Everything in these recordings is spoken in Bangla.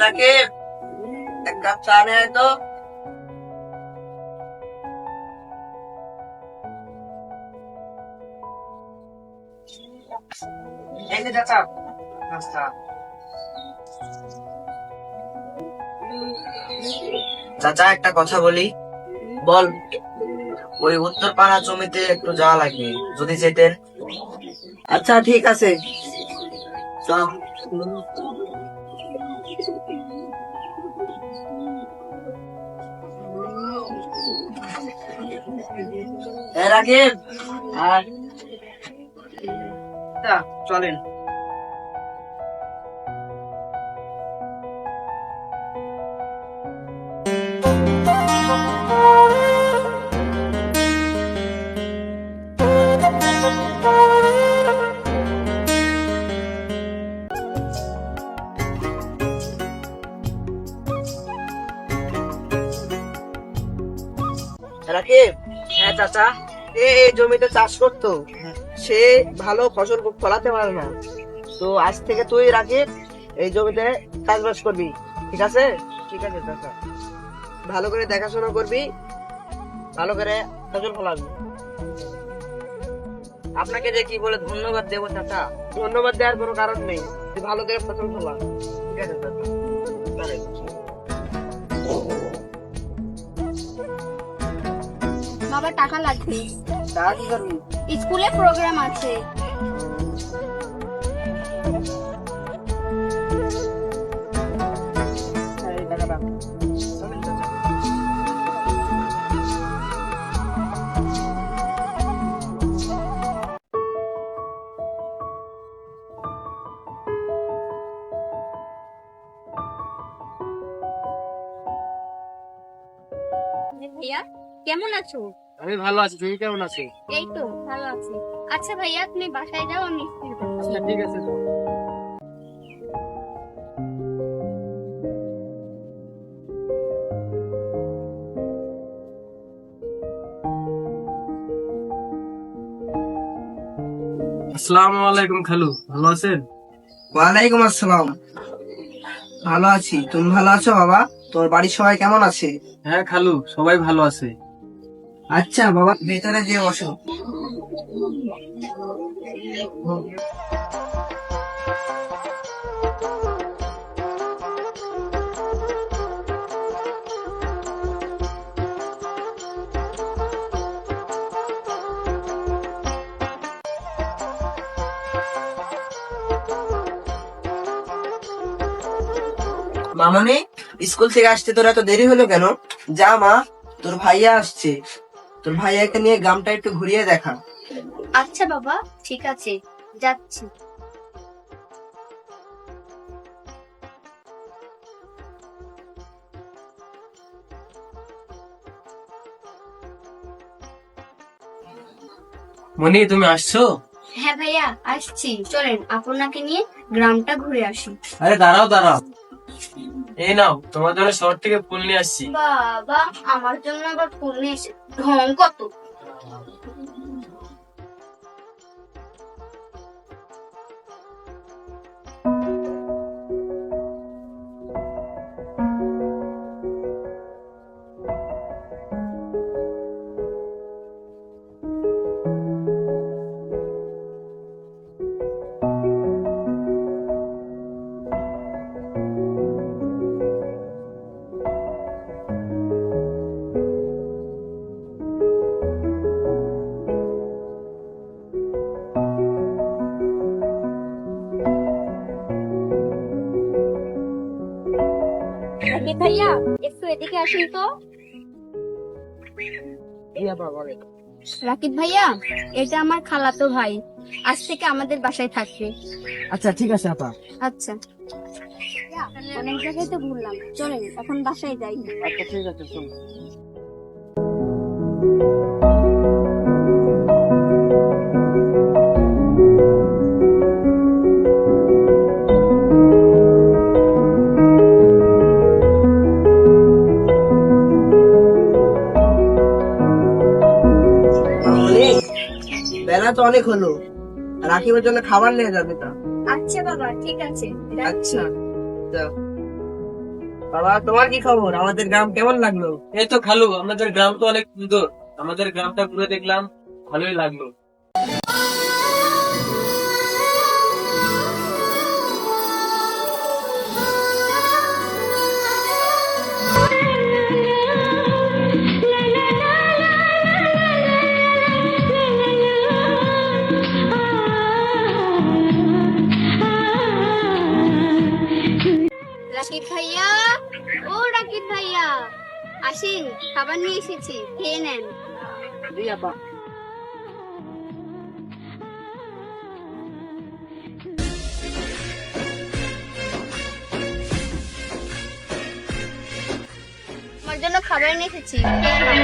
রাকিব, এক কাপ চা নেয় তো। এই যে চাচা নাস্তা। চাচা একটা কথা বলি। বল। ওই উত্তর পাড়া জমিতে একটু যাওয়া লাগবে, যদি যেতেন। আচ্ছা ঠিক আছে, চল। রাকিব, আর চলেন। রাকিব, হ্যাঁ চাচা, এই জমিতে চাষ করতো, সে ভালো ফসল ফলাতে পারে না। তো আজ থেকে তুই রাকিব এই জমিতে চাষবাস করবি, ঠিক আছে? ঠিক আছে চাচা, ভালো করে দেখাশোনা করবি, ভালো করে ফসল ফলাবি। আপনাকে যে কি বলে ধন্যবাদ দেবো চাচা, ধন্যবাদ দেওয়ার কোনো কারণ নেই, তুই ভালো করে ফসল ফলা। ঠিক আছে চাচা, চলেন। বাবা টাকা লাগবে, টাকা কি করবি? স্কুলে প্রোগ্রাম আছে। এই টাকাটা। চলেন চাচা। ভাইয়া কেমন আছো? আমি ভালো আছি, তুমি কেমন আছো? এই তো ভালো আছি। আচ্ছা ভাইয়া তুমি বাসায় যাও, আমি স্কুলে যাচ্ছি। আচ্ছা ঠিক আছে। আসসালামু আলাইকুম খালু, ভালো আছেন? ওয়ালাইকুম আসসালাম। ভালো আছি, তুমি ভালো আছো বাবা? তোর বাড়ির সবাই কেমন আছে? হ্যাঁ খালু, সবাই ভালো আছে। আচ্ছা বাবা, ভেতরে যে বসো। মামনি, স্কুল থেকে আসতে তোর এত দেরি হলো কেন? যা মা, তোর ভাইয়া আসছে, তোর ভাইয়াকে নিয়ে গ্রামটা একটু ঘুরিয়ে দেখা। আচ্ছা বাবা, ঠিক আছে, যাচ্ছি। মনি, তুমি আসছো? হ্যাঁ ভাইয়া আসছি, চলেন আপনাকে নিয়ে গ্রামটা ঘুরে আসি। আরে দাঁড়াও দাঁড়াও, এই নাও তোমার জন্য শহর থেকে ফুল নিয়ে আসছি। বাবা, আমার জন্য আবার ফুল নিয়ে এসে ঢং কত। রাকিব ভাইয়া একটু এদিকে আসুন তো। রাকিব ভাইয়া, এটা আমার খালাতো ভাই, আজ থেকে আমাদের বাসায় থাকবে। আচ্ছা ঠিক আছে আপা। আচ্ছা, অনেক জায়গায় তো ঘুরলাম, চলেন এখন বাসায় যাই। আচ্ছা ঠিক আছে, চল। বেলা তো অনেক হলো, রাকিবের জন্য খাবার নিয়ে যাবে তা। আচ্ছা বাবা, ঠিক আছে, আচ্ছা যাও। বাবা তোমার কি খবর? আমাদের গ্রাম কেমন লাগলো? এই তো খালু, আমাদের গ্রাম তো অনেক সুন্দর। আমাদের গ্রামটা ঘুরে দেখলাম, ভালোই লাগলো। রাকিব ভাইয়া, ও রাকিব ভাইয়া, আসেন, খাবার নিয়ে এসেছি, খেয়ে নেন। জি আপা। আমার জন্য খাবার নিয়ে এসেছি, খেয়ে নেন।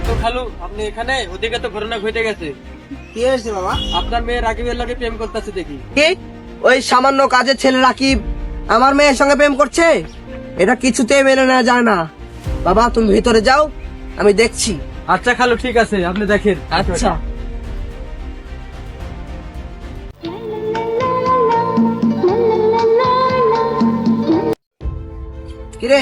তো খালু, আপনি এখানে? ওদিকে তো ঘটনা ঘটে গেছে। কি হয়েছে বাবা? আপনার মেয়ে রাকিবের লগে প্রেম করতেছে দেখি। কি? ওই সামান্য কাজের ছেলে রাকিব আমার মেয়ের সঙ্গে প্রেম করছে? এটা কিছুতেই মেনে নেওয়া যায় না। বাবা তুমি ভিতরে যাও, আমি দেখছি। আচ্ছা খালু, ঠিক আছে, আপনি দেখেন। আচ্ছা। কিরে?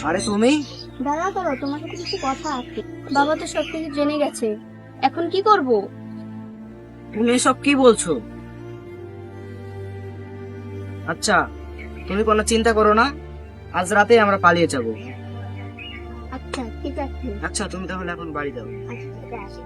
আরে তুমি? দাঁড়া করো, তোমার সাথে কিছু কথা আছে। বাবা তো সবকিছু জেনে গেছে, এখন কি করব? তুমি এসব কি বলছো? আচ্ছা তুমি কোনো চিন্তা করো না, আজ রাতে আমরা পালিয়ে যাব। আচ্ছা ঠিক আছে। আচ্ছা তুমি তাহলে এখন বাড়ি যাও। আচ্ছা ঠিক আছে।